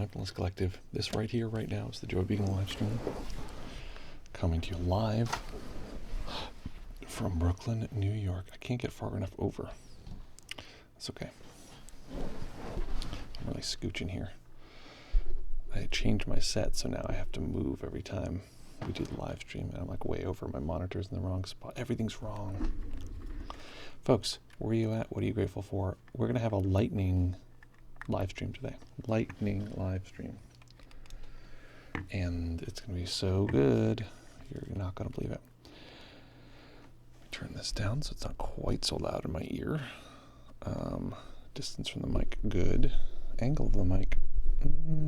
Mindfulness Collective. This right here, right now, is the Joy Beacon live stream. Coming to you live from Brooklyn, New York. I can't get far enough over. That's okay. I'm really scooching here. I changed my set, so now I have to move every time we do the live stream, and I'm like way over. My monitor's in the wrong spot. Everything's wrong. Folks, where are you at? What are you grateful for? We're going to have a lightning live stream today. Lightning live stream. And it's going to be so good. You're not going to believe it. Turn this down so it's not quite so loud in my ear. Distance from the mic, good. Angle of the mic,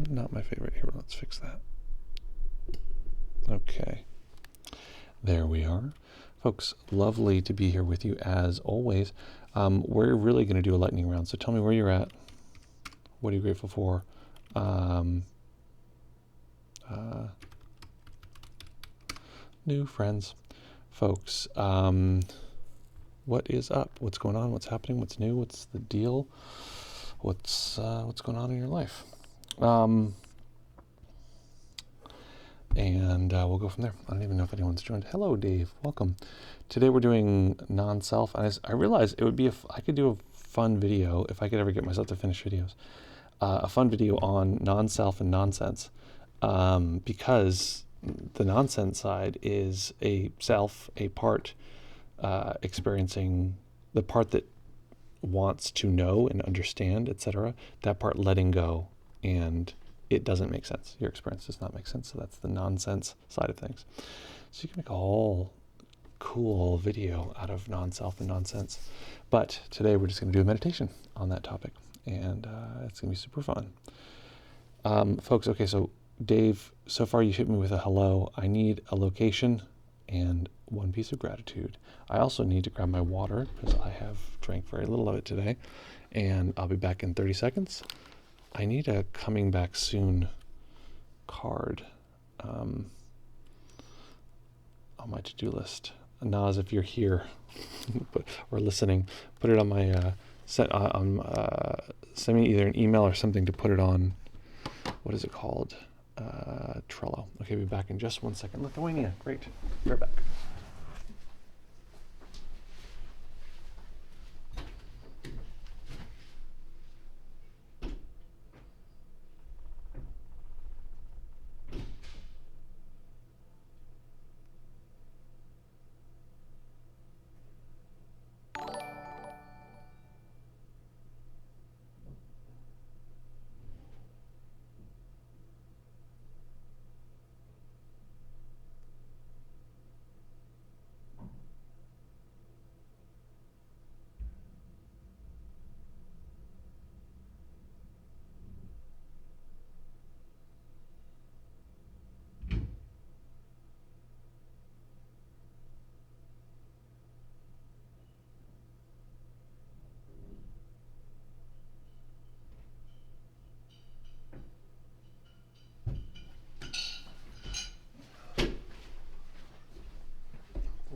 not my favorite. Here, let's fix that. Okay. There we are. Folks, lovely to be here with you as always. We're really going to do a lightning round, so tell me where you're at. What are you grateful for? New friends. Folks, what is up? What's going on? What's happening? What's new? What's the deal? What's going on in your life? And we'll go from there. I don't even know if anyone's joined. Hello, Dave. Welcome. Today we're doing non-self. And I realized it would be I could do a fun video if I could ever get myself to finish videos. A fun video on non-self and nonsense, because the nonsense side is a self, a part experiencing the part that wants to know and understand, etc. That part letting go, and it doesn't make sense. Your experience does not make sense. So that's the nonsense side of things. So you can make a whole cool video out of non-self and nonsense. But today we're just going to do a meditation on that topic, and it's going to be super fun. Folks, okay, so Dave, so far you hit me with a hello. I need a location and one piece of gratitude. I also need to grab my water because I have drank very little of it today, and I'll be back in 30 seconds. I need a coming back soon card on my to-do list. Naz, if you're here or listening, put it on my send me either an email or something to put it on. What is it called? Trello. Okay, be back in just 1 second. Lithuania, great. Be right back.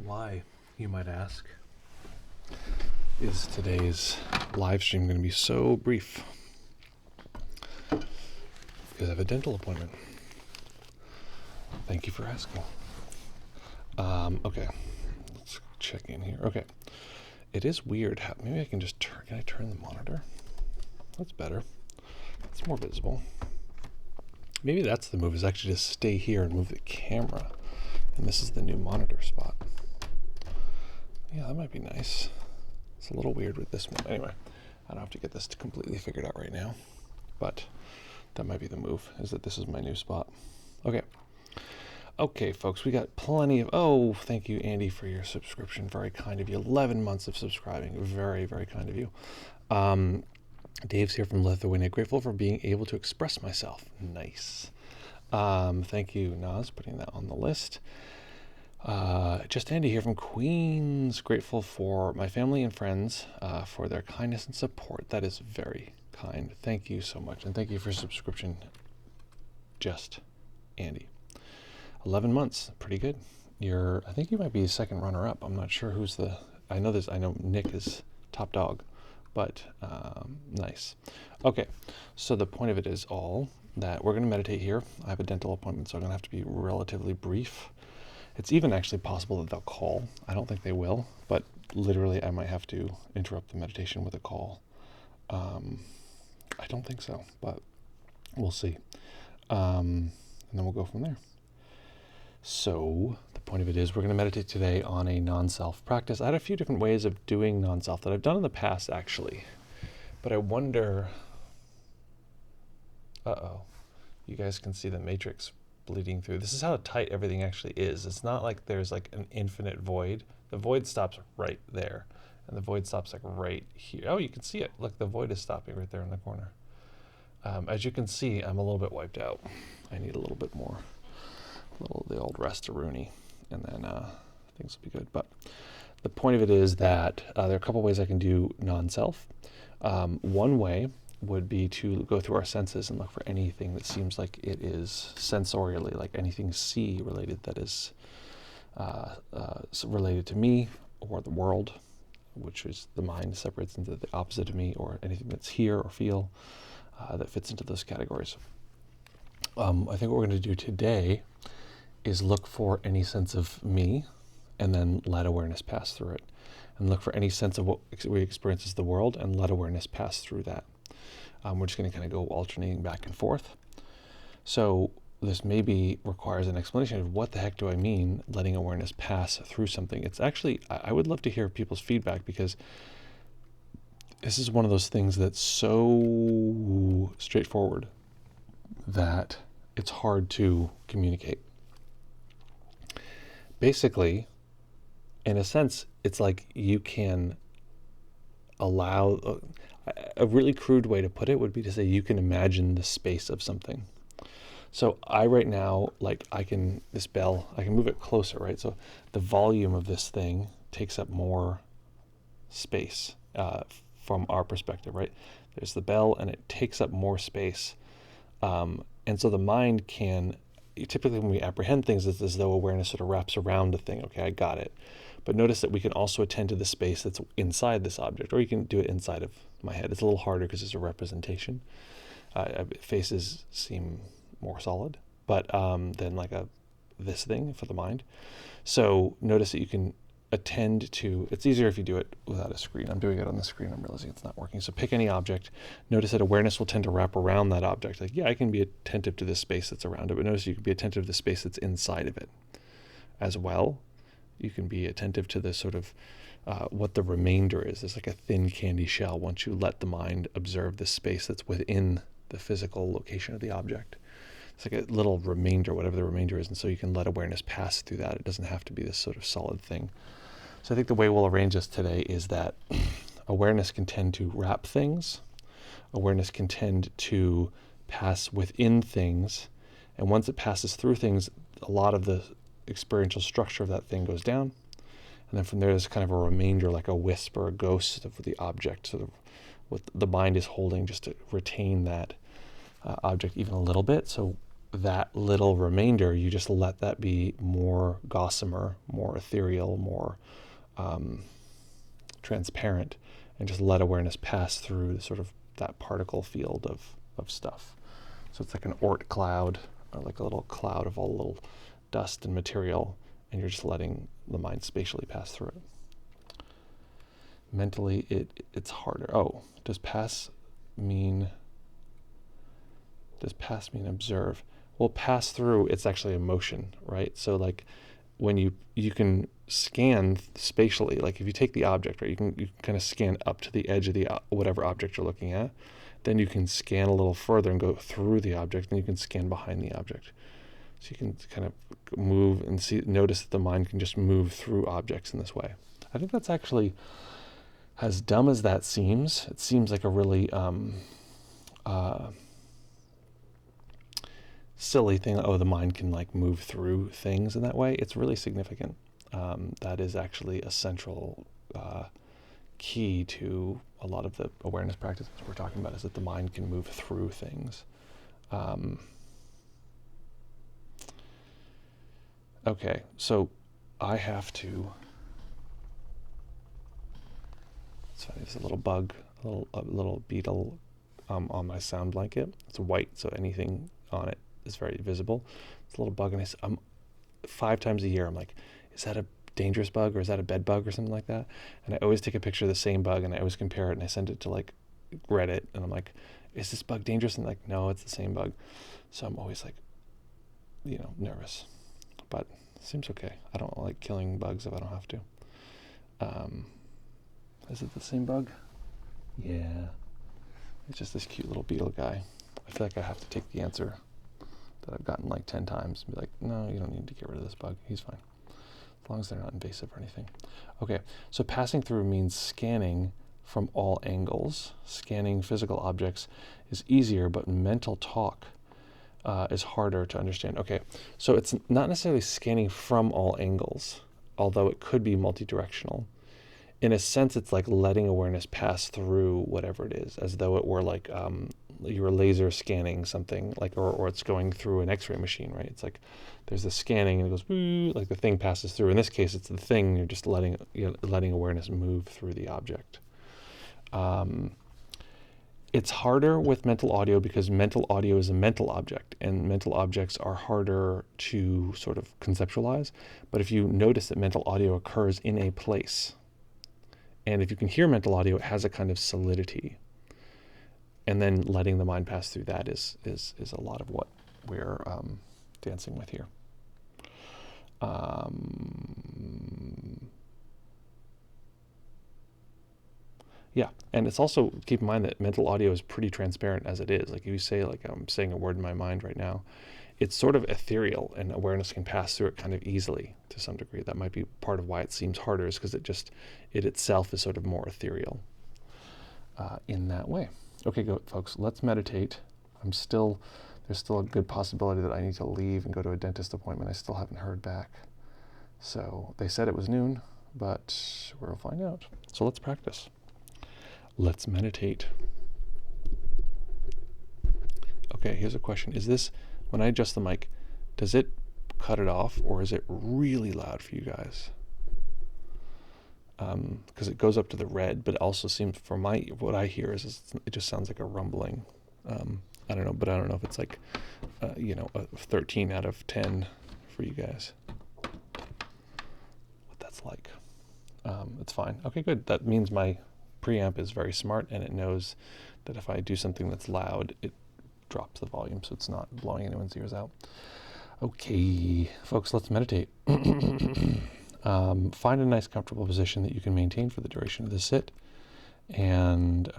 Why, you might ask, is today's live stream going to be so brief? Because I have a dental appointment. Thank you for asking. Okay, let's check in here. Okay, it is weird how, maybe I can just can I turn the monitor? That's better. It's more visible. Maybe that's the move, is actually just stay here and move the camera. And this is the new monitor spot. Yeah, that might be nice. It's a little weird with this one. Anyway, I don't have to get this completely figured out right now, but that might be the move, is that this is my new spot. Okay. Okay, folks, we got plenty of, thank you, Andy, for your subscription. Very kind of you. 11 months of subscribing. Very, very kind of you. Dave's here from Lithuania. Grateful for being able to express myself. Nice. Thank you, Naz, putting that on the list. Just Andy here from Queens. Grateful for my family and friends for their kindness and support. That is very kind. Thank you so much. And thank you for subscription, Just Andy. 11 months, pretty good. I think you might be second runner up. I'm not sure who's I know Nick is top dog, but nice. Okay, so the point of it is all that we're going to meditate here. I have a dental appointment, so I'm going to have to be relatively brief. It's even actually possible that they'll call. I don't think they will, but literally I might have to interrupt the meditation with a call. I don't think so, but we'll see. And then we'll go from there. So the point of it is we're going to meditate today on a non-self practice. I had a few different ways of doing non-self that I've done in the past, actually. But I wonder... Uh-oh. You guys can see the matrix bleeding through. This is how tight everything actually is. It's not like there's like an infinite void. The void stops right there. And the void stops like right here. Oh, you can see it. Look, the void is stopping right there in the corner. As you can see, I'm a little bit wiped out. I need a little bit more. The old rest-a-rooney. And then things will be good. But the point of it is that there are a couple ways I can do non-self. One way would be to go through our senses and look for anything that seems like it is sensorially, like anything see related that is related to me or the world, which is the mind separates into the opposite of me, or anything that's hear or feel that fits into those categories. I think what we're going to do today is look for any sense of me and then let awareness pass through it. And look for any sense of what we experience as the world and let awareness pass through that. We're just going to kind of go alternating back and forth. So this maybe requires an explanation of what the heck do I mean letting awareness pass through something. It's actually, I would love to hear people's feedback, because this is one of those things that's so straightforward that it's hard to communicate. Basically, in a sense, it's like you can allow, a really crude way to put it would be to say you can imagine the space of something. So I right now, this bell, I can move it closer, right? So the volume of this thing takes up more space from our perspective, right? There's the bell and it takes up more space. And so the mind can, typically when we apprehend things, it's as though awareness sort of wraps around a thing. Okay, I got it. But notice that we can also attend to the space that's inside this object, or you can do it inside of my head. It's a little harder because it's a representation. Faces seem more solid, but than like this thing for the mind. So notice that you can attend to, it's easier if you do it without a screen. I'm doing it on the screen. I'm realizing it's not working. So pick any object. Notice that awareness will tend to wrap around that object. Like, yeah, I can be attentive to the space that's around it, but notice you can be attentive to the space that's inside of it as well. You can be attentive to the sort of what the remainder is. It's like a thin candy shell once you let the mind observe the space that's within the physical location of the object. It's like a little remainder, whatever the remainder is, and so you can let awareness pass through that. It doesn't have to be this sort of solid thing. So I think the way we'll arrange this today is that awareness can tend to wrap things. Awareness can tend to pass within things, and once it passes through things, a lot of the experiential structure of that thing goes down, and then from there there's kind of a remainder, like a wisp or a ghost of the object, sort of what the mind is holding, just to retain that object even a little bit. So that little remainder, you just let that be more gossamer, more ethereal, more transparent, and just let awareness pass through sort of that particle field of stuff. So it's like an Oort cloud, or like a little cloud of all little dust and material, and you're just letting the mind spatially pass through it. Mentally, it's harder. Oh, does pass mean observe? Well, pass through, it's actually a motion, right? So like when you can scan spatially, like if you take the object, right, you can kind of scan up to the edge of the whatever object you're looking at, then you can scan a little further and go through the object, and you can scan behind the object. So you can kind of move and notice that the mind can just move through objects in this way. I think that's actually, as dumb as that seems, it seems like a really silly thing. Oh, the mind can like move through things in that way. It's really significant. That is actually a central key to a lot of the awareness practices we're talking about, is that the mind can move through things. Okay, so I have to, it's funny, there's a little bug, a little beetle on my sound blanket. It's white, so anything on it is very visible. It's a little bug, and I'm 5 times a year, I'm like, is that a dangerous bug, or is that a bed bug or something like that? And I always take a picture of the same bug, and I always compare it, and I send it to like Reddit, and I'm like, is this bug dangerous? And like, no, it's the same bug. So I'm always like, nervous, but it seems okay. I don't like killing bugs if I don't have to. Is it the same bug? Yeah. It's just this cute little beetle guy. I feel like I have to take the answer that I've gotten like 10 times and be like, no, you don't need to get rid of this bug. He's fine. As long as they're not invasive or anything. Okay, so passing through means scanning from all angles. Scanning physical objects is easier, but mental talk is harder to understand. Okay, so it's not necessarily scanning from all angles, although it could be multi-directional. In a sense, it's like letting awareness pass through whatever it is, as though it were like you were laser scanning something, like, or it's going through an X-ray machine, right? It's like there's the scanning and it goes, woo, like the thing passes through. In this case, it's the thing. You're just letting awareness move through the object. It's harder with mental audio because mental audio is a mental object, and mental objects are harder to sort of conceptualize. But if you notice that mental audio occurs in a place, and if you can hear mental audio, it has a kind of solidity. And then letting the mind pass through that is a lot of what we're dancing with here. Yeah, and it's also, keep in mind that mental audio is pretty transparent as it is. Like if you say, like I'm saying a word in my mind right now, it's sort of ethereal, and awareness can pass through it kind of easily to some degree. That might be part of why it seems harder, is because it itself is sort of more ethereal in that way. Okay, go, folks, let's meditate. There's still a good possibility that I need to leave and go to a dentist appointment. I still haven't heard back. So they said it was noon, but we'll find out. So let's practice. Let's meditate. Okay, here's a question. Is this, when I adjust the mic, does it cut it off, or is it really loud for you guys? Because it goes up to the red, but it also seems, for what I hear is it just sounds like a rumbling. I don't know, but I don't know if it's like, a 13 out of 10 for you guys. What that's like. It's fine. Okay, good. That means my preamp is very smart, and it knows that if I do something that's loud, it drops the volume, so it's not blowing anyone's ears out. Okay, folks, let's meditate. Find a nice, comfortable position that you can maintain for the duration of the sit, and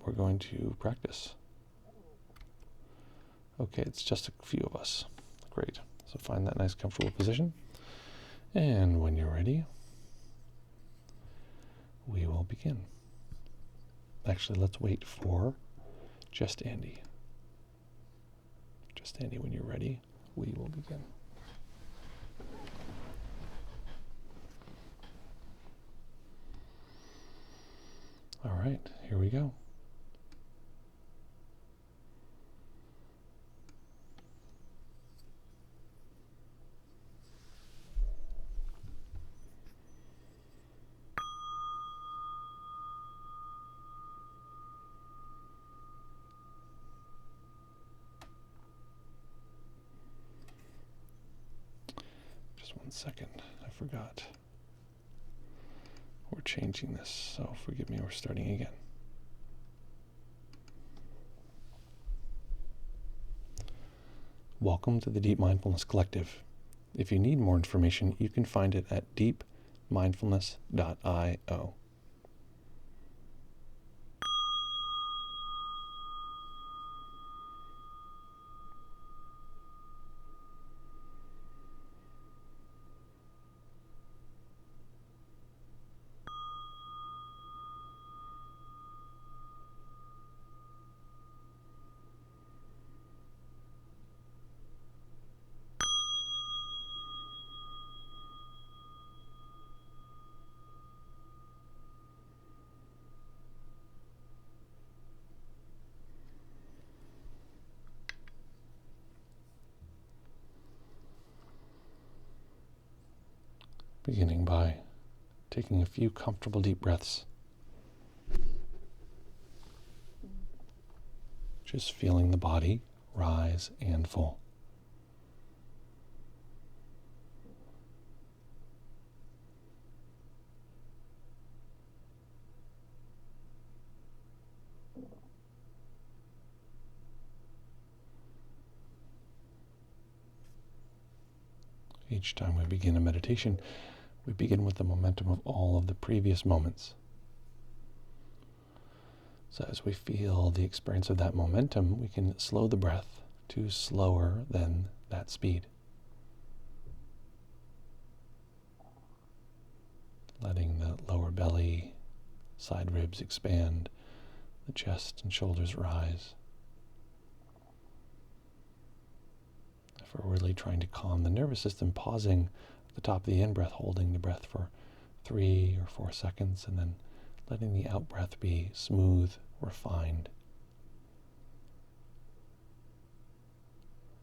we're going to practice. Okay, it's just a few of us. Great. So find that nice, comfortable position, and when you're ready, we will begin. Actually, let's wait for just Andy. Just Andy, when you're ready, we will begin. All right, here we go. Just 1 second, I forgot. We're changing this, so forgive me, we're starting again. Welcome to the Deep Mindfulness Collective. If you need more information, you can find it at deepmindfulness.io. Beginning by taking a few comfortable deep breaths. just feeling the body rise and fall. Each time we begin a meditation, we begin with the momentum of all of the previous moments. So as we feel the experience of that momentum, we can slow the breath to slower than that speed. Letting the lower belly, side ribs expand, the chest and shoulders rise. If we're really trying to calm the nervous system, pausing at the top of the in-breath, holding the breath for 3 or 4 seconds, and then letting the out-breath be smooth, refined,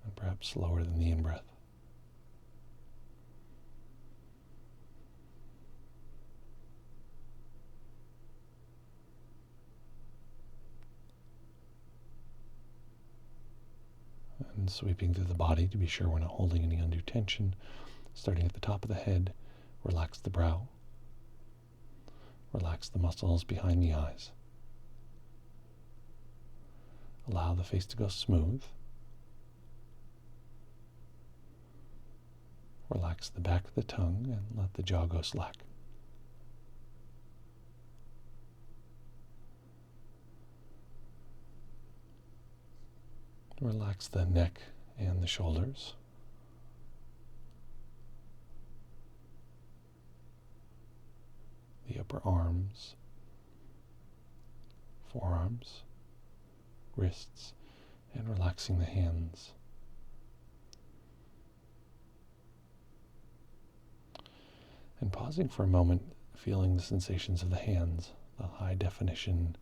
and perhaps slower than the in-breath. And sweeping through the body to be sure we're not holding any undue tension. Starting at the top of the head, relax the brow. Relax the muscles behind the eyes. Allow the face to go smooth. Relax the back of the tongue and let the jaw go slack. Relax the neck and the shoulders. The upper arms, forearms, wrists, and relaxing the hands. And pausing for a moment, feeling the sensations of the hands, the high definition,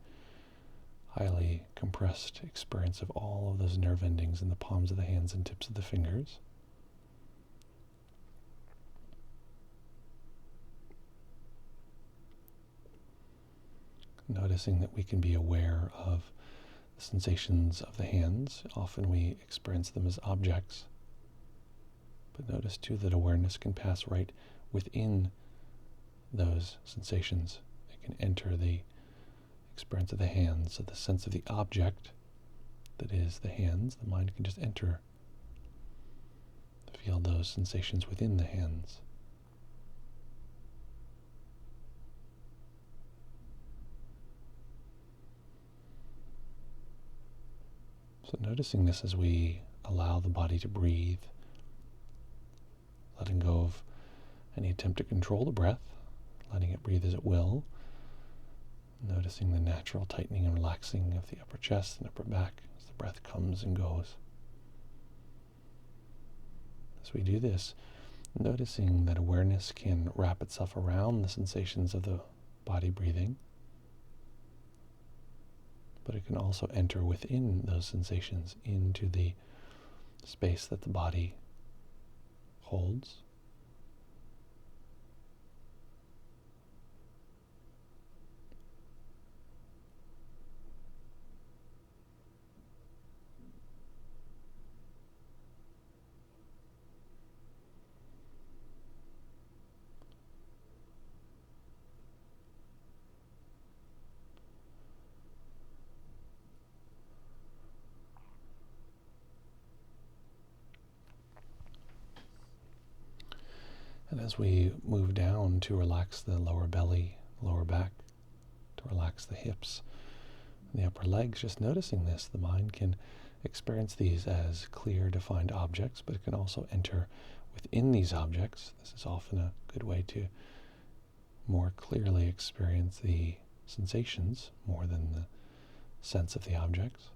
highly compressed experience of all of those nerve endings in the palms of the hands and tips of the fingers. Noticing that we can be aware of the sensations of the hands. Often we experience them as objects. But notice too that awareness can pass right within those sensations. It can enter the experience of the hands, so the sense of the object that is the hands. The mind can just enter, feel those sensations within the hands. So noticing this as we allow the body to breathe, letting go of any attempt to control the breath, letting it breathe as it will, noticing the natural tightening and relaxing of the upper chest and upper back as the breath comes and goes. As we do this, noticing that awareness can wrap itself around the sensations of the body breathing, but it can also enter within those sensations into the space that the body holds. And as we move down to relax the lower belly, lower back, to relax the hips and the upper legs, just noticing this, the mind can experience these as clear, defined objects, but it can also enter within these objects. This is often a good way to more clearly experience the sensations more than the sense of the objects.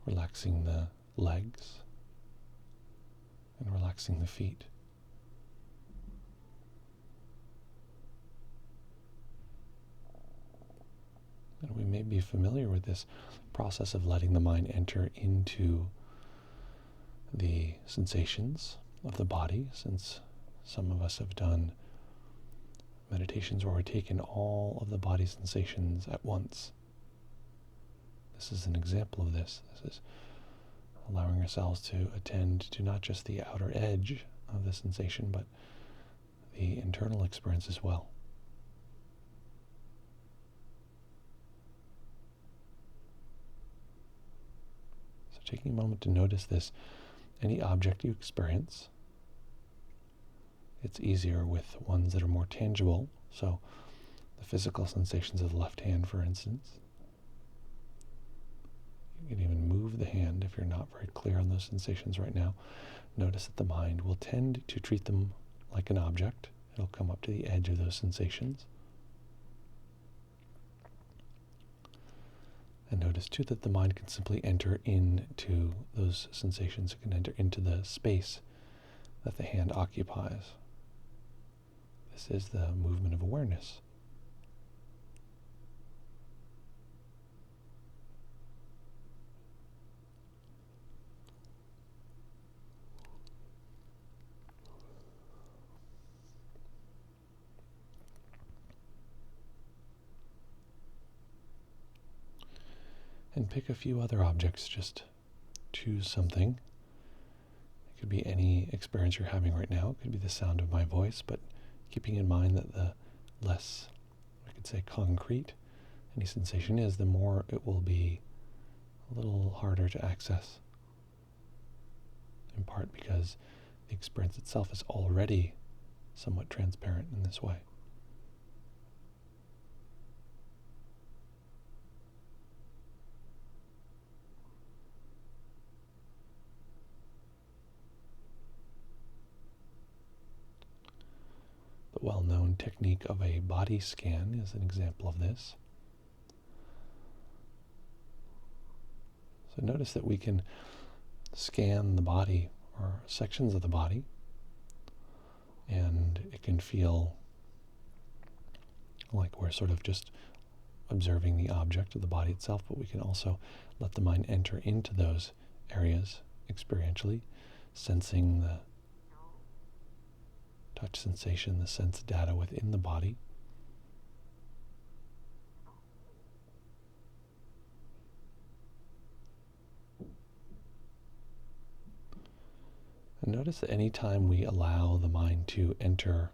Relaxing the legs and relaxing the feet. And we may be familiar with this process of letting the mind enter into the sensations of the body, since some of us have done meditations where we've taken all of the body sensations at once. This is an example of this. This is allowing ourselves to attend to not just the outer edge of the sensation, but the internal experience as well. So taking a moment to notice this, any object you experience, it's easier with ones that are more tangible. So the physical sensations of the left hand, for instance. You can even move the hand if you're not very clear on those sensations right now. Notice that the mind will tend to treat them like an object. It'll come up to the edge of those sensations. And notice too that the mind can simply enter into those sensations. It can enter into the space that the hand occupies. This is the movement of awareness. And pick a few other objects, just choose something. It could be any experience you're having right now. It could be the sound of my voice, but keeping in mind that the less, I could say, concrete any sensation is, the more it will be a little harder to access. In part because the experience itself is already somewhat transparent in this way. The well-known technique of a body scan is an example of this. So notice that we can scan the body or sections of the body, and it can feel like we're sort of just observing the object of the body itself, but we can also let the mind enter into those areas experientially, sensing the touch sensation, the sense data within the body. And notice that any time we allow the mind to enter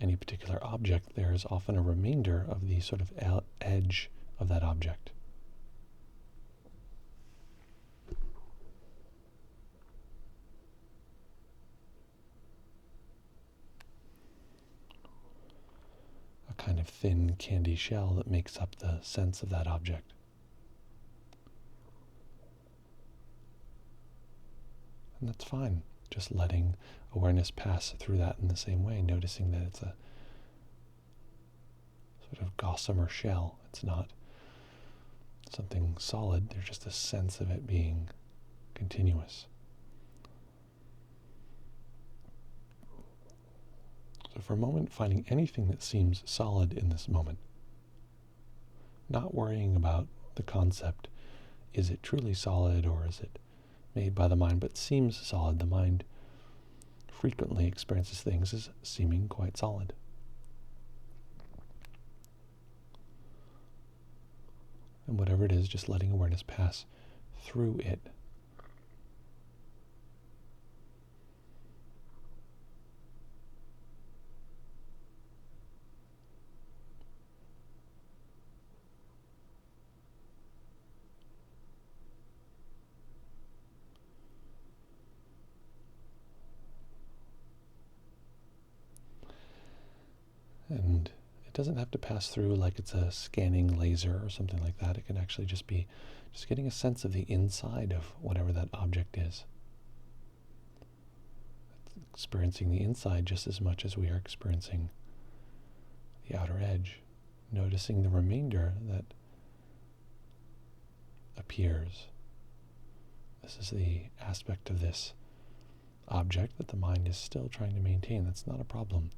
any particular object, there is often a remainder of the sort of edge of that object. A kind of thin candy shell that makes up the sense of that object. And that's fine. Just letting awareness pass through that in the same way, noticing that it's a sort of gossamer shell. It's not something solid. There's just a sense of it being continuous. So for a moment, finding anything that seems solid in this moment. Not worrying about the concept. Is it truly solid, or is it made by the mind but seems solid? The mind frequently experiences things as seeming quite solid. And whatever it is, just letting awareness pass through it. And it doesn't have to pass through like it's a scanning laser or something like that. It can actually just be just getting a sense of the inside of whatever that object is. It's experiencing the inside just as much as we are experiencing the outer edge. Noticing the remainder that appears. This is the aspect of this object that the mind is still trying to maintain. That's not a problem.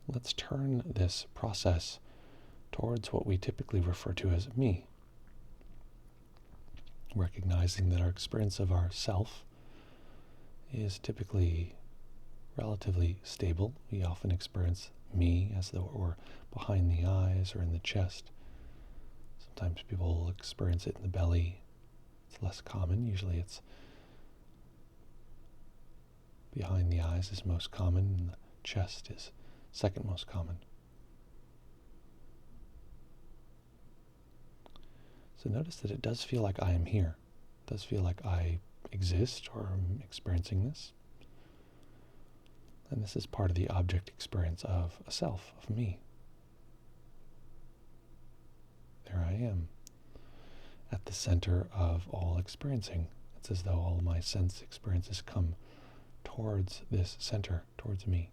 let's turn this process towards what we typically refer to as me. Recognizing that our experience of ourself is typically relatively stable. We often experience me as though it were behind the eyes or in the chest. Sometimes people will experience it in the belly. It's less common. Usually it's behind the eyes is most common, and the chest is second most common. So notice that it does feel like I am here. It does feel like I exist or am experiencing this. And this is part of the object experience of a self, of me. There I am, at the center of all experiencing. It's as though all my sense experiences come towards this center, towards me.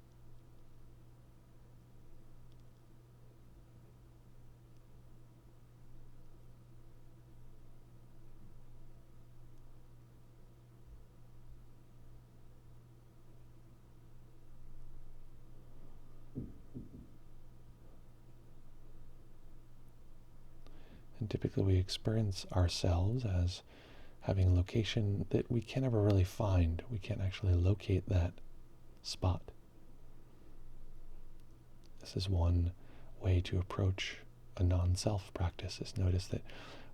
And typically we experience ourselves as having a location that we can't ever really find. We can't actually locate that spot. This is one way to approach a non-self practice, is notice that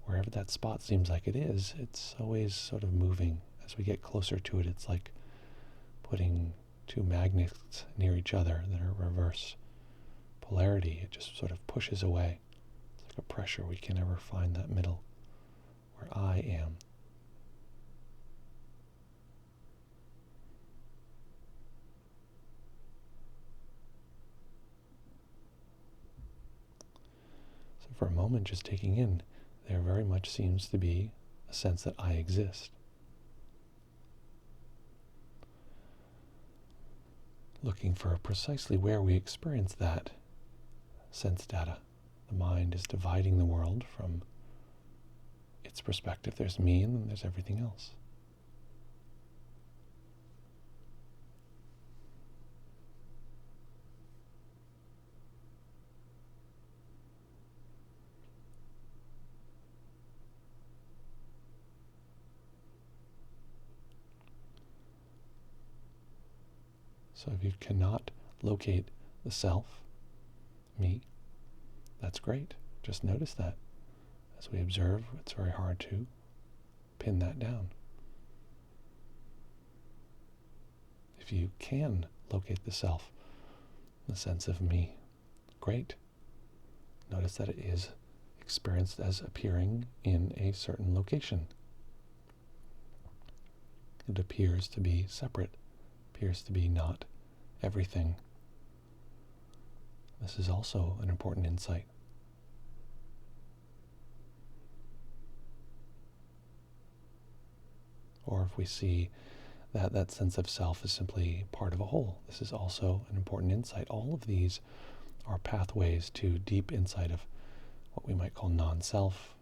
wherever that spot seems like it is, it's always sort of moving. As we get closer to it, it's like putting two magnets near each other that are reverse polarity. It just sort of pushes away. It's like a pressure. We can never find that middle where I am. So for a moment, just taking in, there very much seems to be a sense that I exist. Looking for precisely where we experience that sense data. The mind is dividing the world from its perspective. There's me and then there's everything else. So if you cannot locate the self, me, that's great. Just notice that. As we observe, it's very hard to pin that down. If you can locate the self, the sense of me, great. Notice that it is experienced as appearing in a certain location. It appears to be separate, appears to be not everything. This is also an important insight. Or if we see that that sense of self is simply part of a whole, this is also an important insight. All of these are pathways to deep insight of what we might call non-self,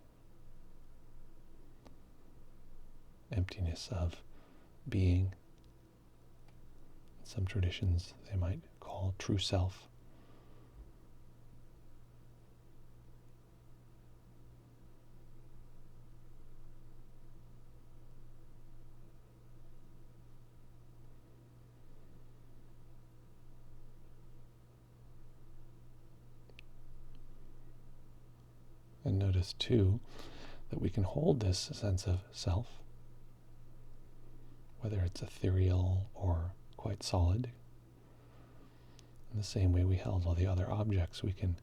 emptiness of being. In some traditions, they might call true self. And notice, too, that we can hold this sense of self, whether it's ethereal or quite solid. In the same way we held all the other objects, we can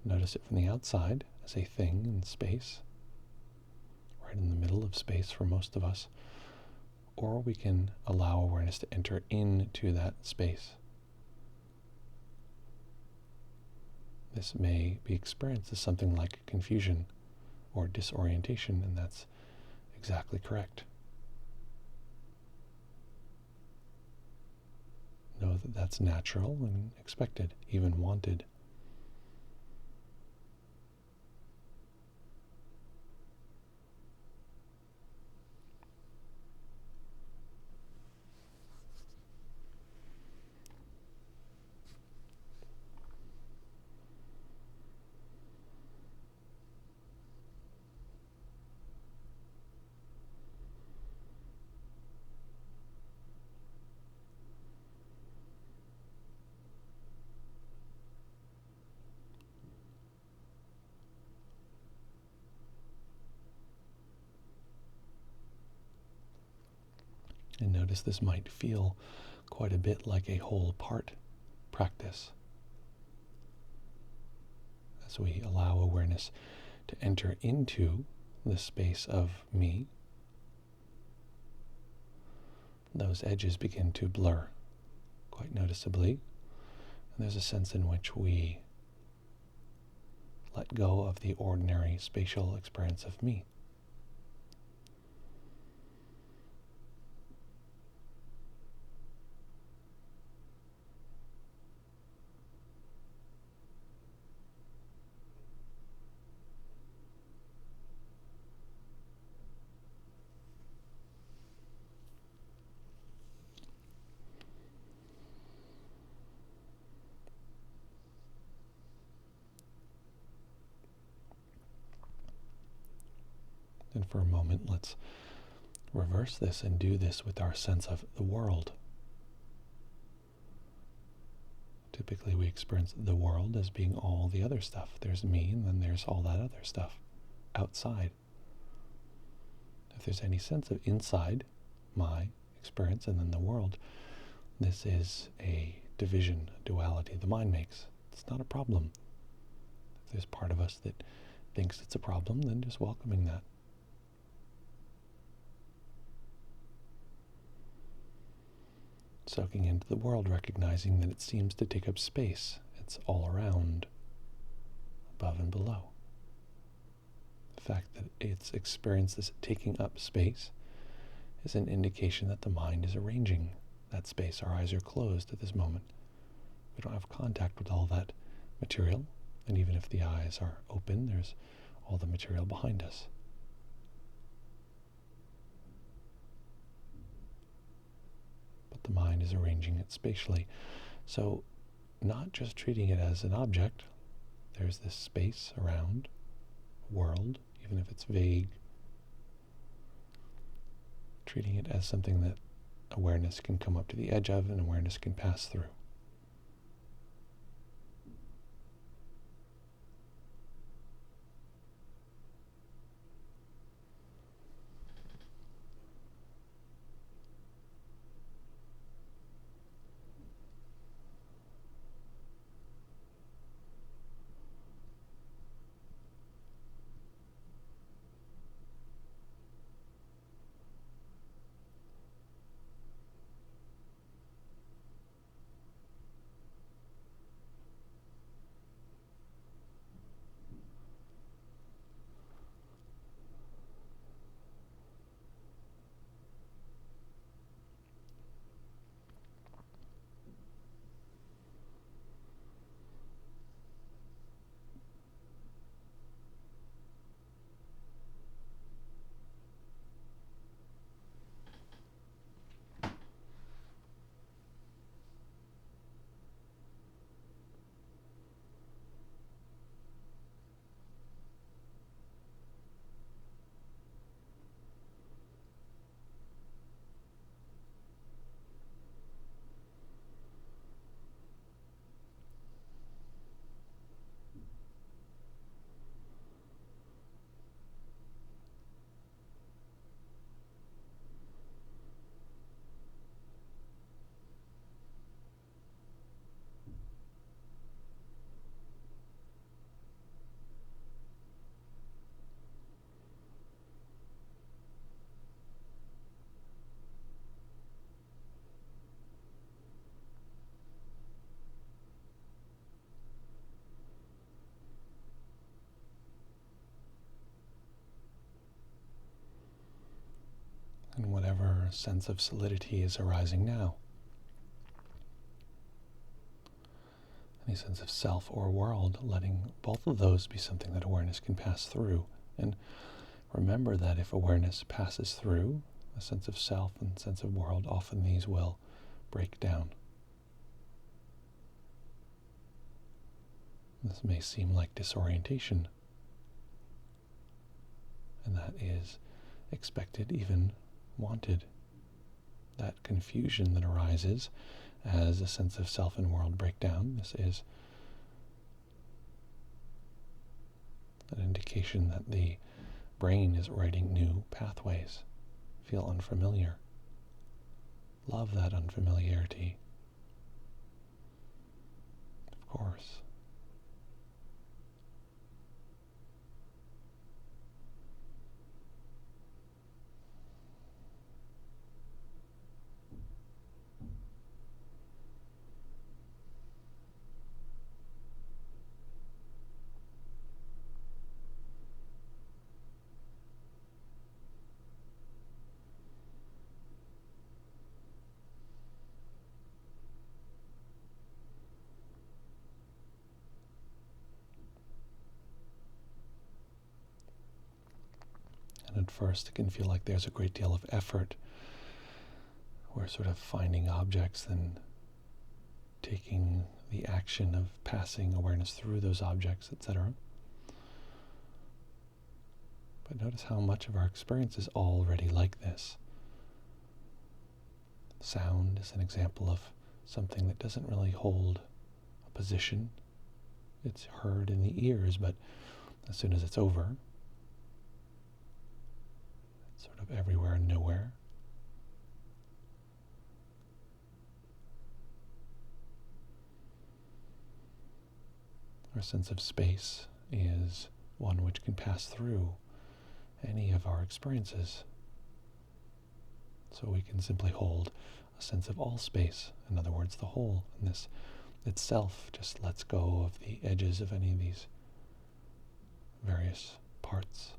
notice it from the outside as a thing in space, right in the middle of space for most of us, or we can allow awareness to enter into that space. This may be experienced as something like confusion or disorientation, and that's exactly correct. Know that that's natural and expected, even wanted. notice this might feel quite a bit like a whole part practice as we allow awareness to enter into the space of me. Those edges begin to blur quite noticeably, and there's a sense in which we let go of the ordinary spatial experience of me. And for a moment, let's reverse this and do this with our sense of the world. Typically, we experience the world as being all the other stuff. There's me, and then there's all that other stuff outside. If there's any sense of inside my experience and then the world, this is a division, a duality the mind makes. It's not a problem. If there's part of us that thinks it's a problem, then just welcoming that. Soaking into the world, recognizing that it seems to take up space. It's all around, above and below. The fact that it's experienced as taking up space is an indication that the mind is arranging that space. Our eyes are closed at this moment. We don't have contact with all that material, and even if the eyes are open, there's all the material behind us. The mind is arranging it spatially. So not just treating it as an object, there's this space around, world, even if it's vague, treating it as something that awareness can come up to the edge of and awareness can pass through. And whatever sense of solidity is arising now, any sense of self or world, letting both of those be something that awareness can pass through. And remember that if awareness passes through a sense of self and sense of world, often these will break down. This may seem like disorientation, and that is expected, even wanted. That confusion that arises as a sense of self and world break down, this is an indication that the brain is writing new pathways, feel unfamiliar. love that unfamiliarity, of course. And at first it can feel like there's a great deal of effort. We're sort of finding objects and taking the action of passing awareness through those objects, etc. But notice how much of our experience is already like this. Sound is an example of something that doesn't really hold a position. It's heard in the ears, but as soon as it's over, it's sort of everywhere and nowhere. Our sense of space is one which can pass through any of our experiences. So we can simply hold a sense of all space, in other words, the whole, and this itself just lets go of the edges of any of these various parts.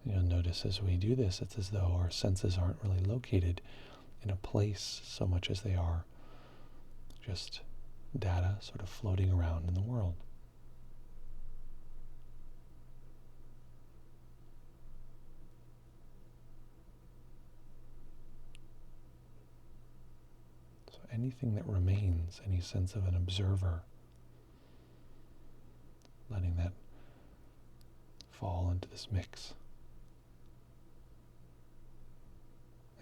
You'll notice as we do this, it's as though our senses aren't really located in a place so much as they are just data sort of floating around in the world. So anything that remains, any sense of an observer, letting that fall into this mix.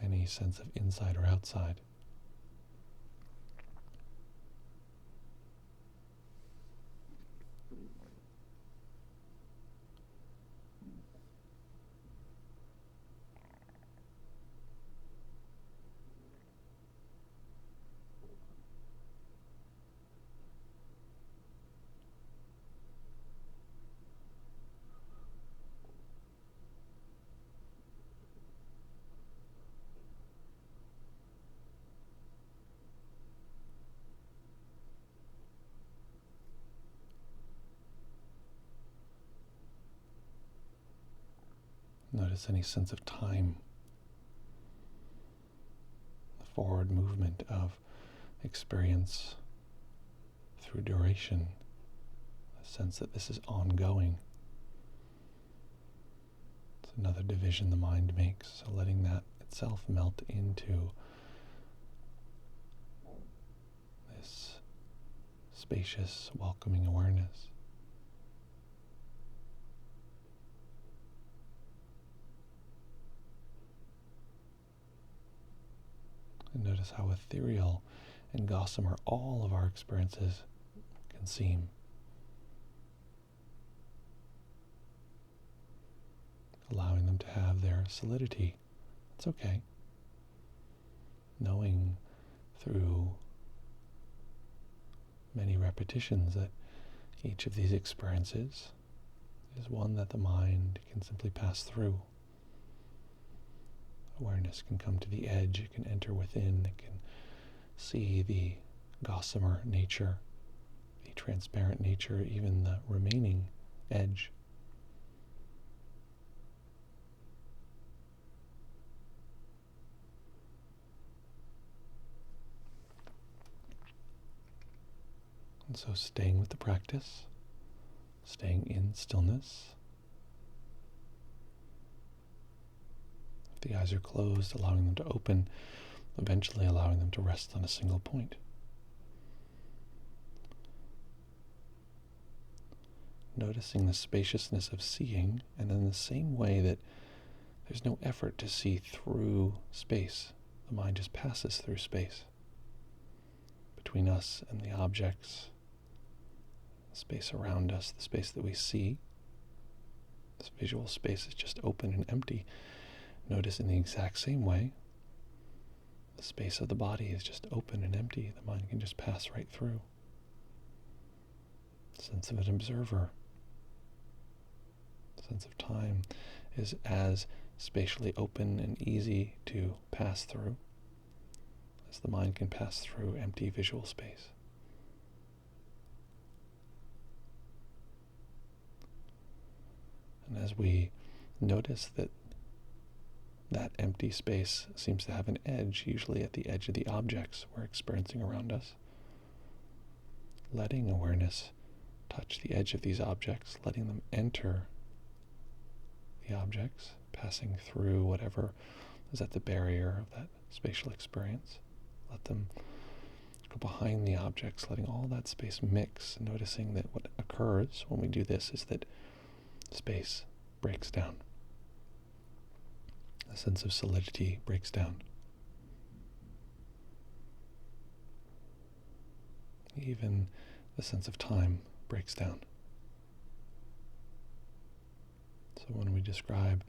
Any sense of inside or outside. Notice any sense of time, the forward movement of experience through duration, a sense that this is ongoing. It's another division the mind makes, so letting that itself melt into this spacious, welcoming awareness. And notice how ethereal and gossamer all of our experiences can seem. Allowing them to have their solidity. It's okay. Knowing through many repetitions that each of these experiences is one that the mind can simply pass through. Awareness can come to the edge, it can enter within, it can see the gossamer nature, the transparent nature, even the remaining edge. And so staying with the practice, staying in stillness. If the eyes are closed, allowing them to open, eventually allowing them to rest on a single point. Noticing the spaciousness of seeing, and in the same way that there's no effort to see through space, the mind just passes through space. between us and the objects, the space around us, the space that we see. This visual space is just open and empty. Notice in the exact same way, the space of the body is just open and empty. The mind can just pass right through. The sense of an observer, the sense of time is as spatially open and easy to pass through as the mind can pass through empty visual space. And as we notice that that empty space seems to have an edge, usually at the edge of the objects we're experiencing around us, letting awareness touch the edge of these objects, letting them enter the objects, passing through whatever is at the barrier of that spatial experience. Let them go behind the objects, letting all that space mix, and noticing that what occurs when we do this is that space breaks down. The sense of solidity breaks down. Even the sense of time breaks down. So when we describe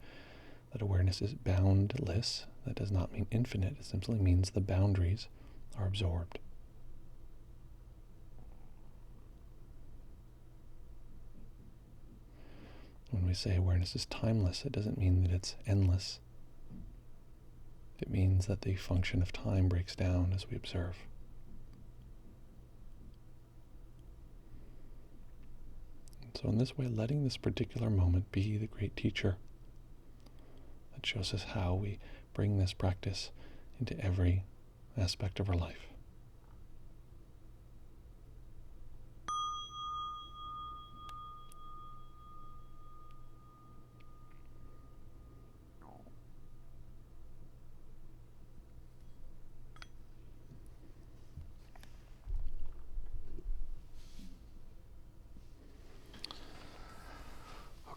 that awareness is boundless, that does not mean infinite. It simply means the boundaries are absorbed. When we say awareness is timeless, it doesn't mean that it's endless. It means that the function of time breaks down as we observe. So in this way, letting this particular moment be the great teacher that shows us how we bring this practice into every aspect of our life.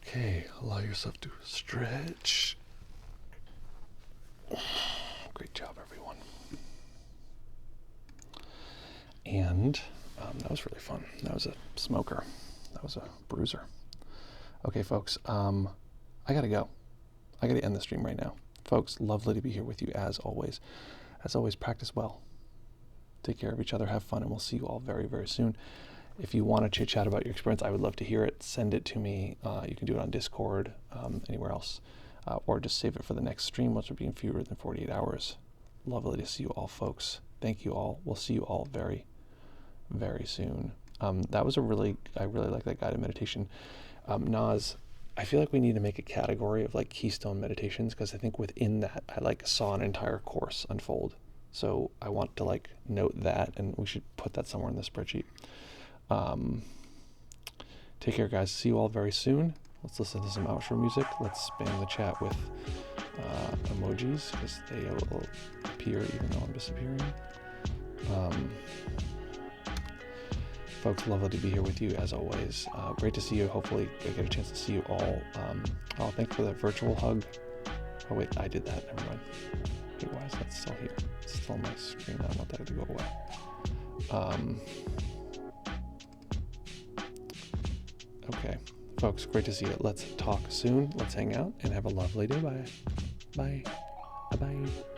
Okay, allow yourself to stretch. Great job, everyone. And that was really fun. That was a smoker. That was a bruiser. Okay, folks, I gotta go. I gotta end the stream right now. Folks, lovely to be here with you as always. As always, practice well. Take care of each other, have fun, and we'll see you all very, very soon. If you want to chit chat about your experience, I would love to hear it. Send it to me. You can do it on Discord, anywhere else, or just save it for the next stream, which will be in fewer than 48 hours. Lovely to see you all, folks. Thank you all. We'll see you all very, very soon. That was I really like that guided meditation. Naz, I feel like we need to make a category of like keystone meditations, because I think within that I saw an entire course unfold. So I want to note that, and we should put that somewhere in the spreadsheet. Take care, guys. See you all very soon. Let's listen to some outro music. Let's spam the chat with emojis, because they will appear even though I'm disappearing. Folks, lovely to be here with you as always. Great to see you. Hopefully I get a chance to see you all. Thanks for that virtual hug. Oh wait, I did that. Never mind. Wait, why is that still here? It's still on my screen. I want that to go away. Okay, folks, great to see you. Let's talk soon. Let's hang out and have a lovely day. Bye. Bye. Bye-bye.